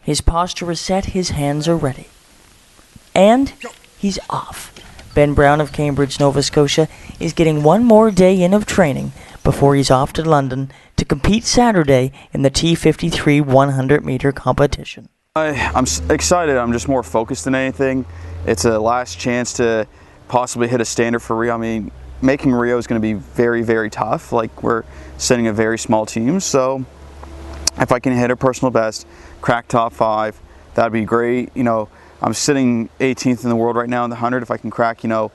His posture is set, his hands are ready. And he's off. Ben Brown of Cambridge, Nova Scotia is getting one more day in of training before he's off to London to compete Saturday in the T53 100-meter competition. I'm excited. I'm just more focused than anything. It's a last chance to possibly hit a standard for Rio. I mean, making Rio is going to be very, very tough. Like, we're sending a very small team, so if I can hit a personal best, crack top 5, that'd be great. You know, I'm sitting 18th in the world right now in the 100. If I can crack, you know,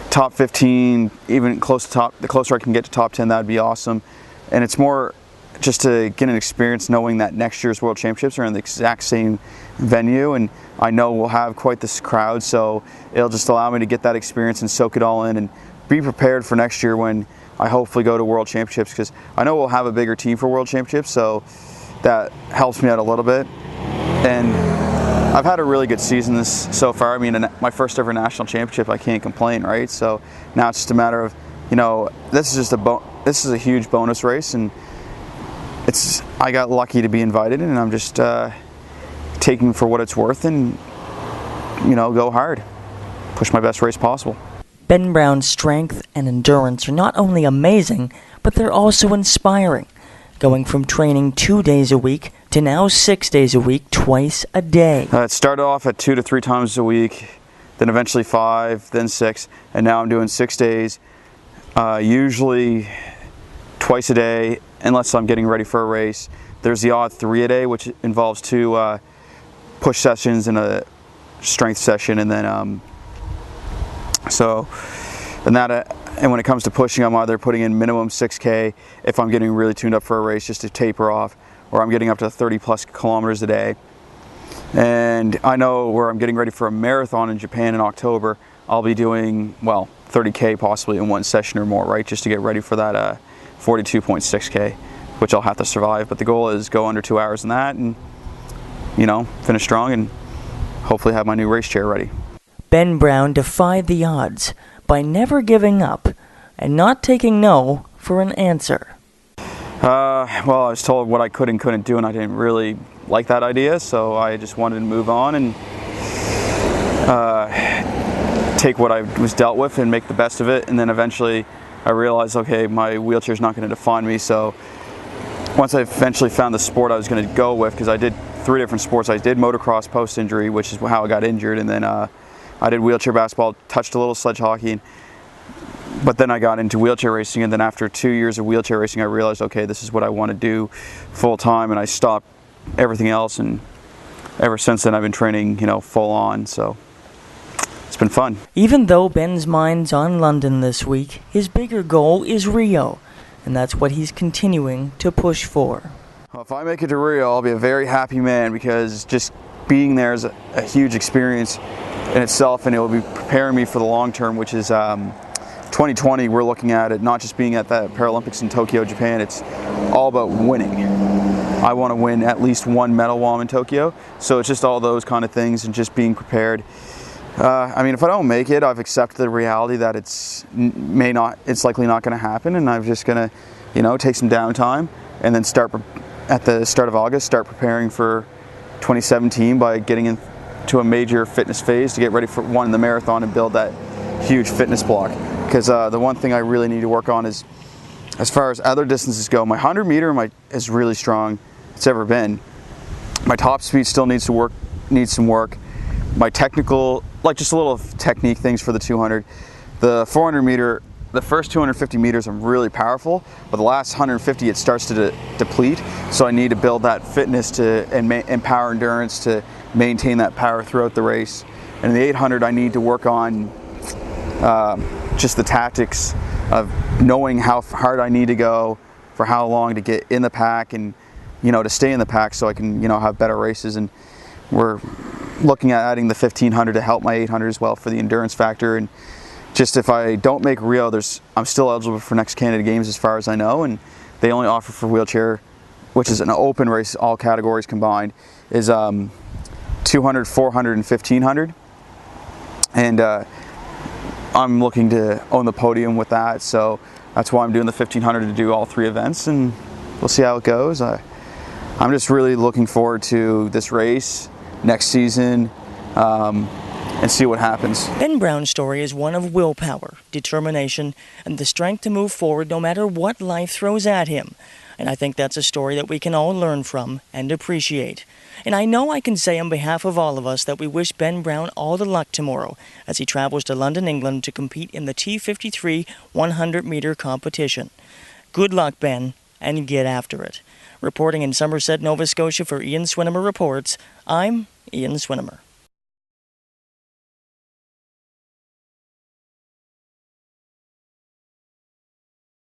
top 15, even close to top, the closer I can get to top 10, that'd be awesome. And it's more just to get an experience knowing that next year's World Championships are in the exact same venue, and I know we'll have quite this crowd, so it'll just allow me to get that experience and soak it all in and be prepared for next year when I hopefully go to World Championships, because I know we'll have a bigger team for World Championships, so that helps me out a little bit. And I've had a really good season so far. I mean, my first ever national championship, I can't complain, right? So now it's just a matter of, you know, this is a huge bonus race, and I got lucky to be invited, and I'm just taking for what it's worth and, you know, go hard, push my best race possible. Ben Brown's strength and endurance are not only amazing, but they're also inspiring, going from training 2 days a week to now 6 days a week, twice a day. It started off at 2 to 3 times a week, then eventually 5, then 6, and now I'm doing 6 days, usually twice a day, unless I'm getting ready for a race. There's the odd 3 a day, which involves 2 push sessions and a strength session, and then and when it comes to pushing, I'm either putting in minimum 6K if I'm getting really tuned up for a race just to taper off, or I'm getting up to 30 plus kilometers a day. And I know where I'm getting ready for a marathon in Japan in October, I'll be doing, well, 30K possibly in one session or more, right, just to get ready for that 42.6K, which I'll have to survive. But the goal is go under 2 hours in that and, you know, finish strong and hopefully have my new race chair ready. Ben Brown defied the odds by never giving up and not taking no for an answer. Well, I was told what I could and couldn't do, and I didn't really like that idea, so I just wanted to move on and take what I was dealt with and make the best of it. And then eventually I realized, okay, my wheelchair's not going to define me. So once I eventually found the sport I was going to go with, because I did 3 different sports. I did motocross post-injury, which is how I got injured, and then I did wheelchair basketball, touched a little sledge hockey, but then I got into wheelchair racing. And then after 2 years of wheelchair racing, I realized, okay, this is what I want to do full time, and I stopped everything else. And ever since then, I've been training, you know, full on. So it's been fun. Even though Ben's mind's on London this week, his bigger goal is Rio, and that's what he's continuing to push for. Well, if I make it to Rio, I'll be a very happy man, because just being there is a huge experience in itself, and it will be preparing me for the long term, which is 2020. We're looking at it not just being at the Paralympics in Tokyo, Japan. It's all about winning. I want to win at least 1 medal while I'm in Tokyo, so it's just all those kind of things and just being prepared. I mean, if I don't make it, I've accepted the reality that it's likely not going to happen, and I'm just going to, you know, take some downtime and then at the start of August, start preparing for 2017 by getting into a major fitness phase to get ready for the marathon and build that huge fitness block. Because the one thing I really need to work on is, as far as other distances go, my 100 meter is really strong. It's ever been. My top speed still needs some work. My technical, like just a little technique things for the 200. The 400 meter, the first 250 meters I'm really powerful, but the last 150 it starts to deplete. So I need to build that fitness and power endurance to maintain that power throughout the race. And in the 800 I need to work on just the tactics of knowing how hard I need to go for how long to get in the pack, and, you know, to stay in the pack so I can, you know, have better races. And we're looking at adding the 1500 to help my 800 as well for the endurance factor. And just if I don't make Rio, I'm still eligible for next Canada Games as far as I know, and they only offer for wheelchair, which is an open race, all categories combined, is 200, 400, and 1500. And I'm looking to own the podium with that, so that's why I'm doing the 1500 to do all 3 events, and we'll see how it goes. I'm just really looking forward to this race next season and see what happens. Ben Brown's story is one of willpower, determination, and the strength to move forward no matter what life throws at him. And I think that's a story that we can all learn from and appreciate. And I know I can say on behalf of all of us that we wish Ben Brown all the luck tomorrow as he travels to London, England to compete in the T53 100-meter competition. Good luck, Ben, and get after it. Reporting in Somerset, Nova Scotia for Ian Swinimer Reports, I'm Ian Swinimer.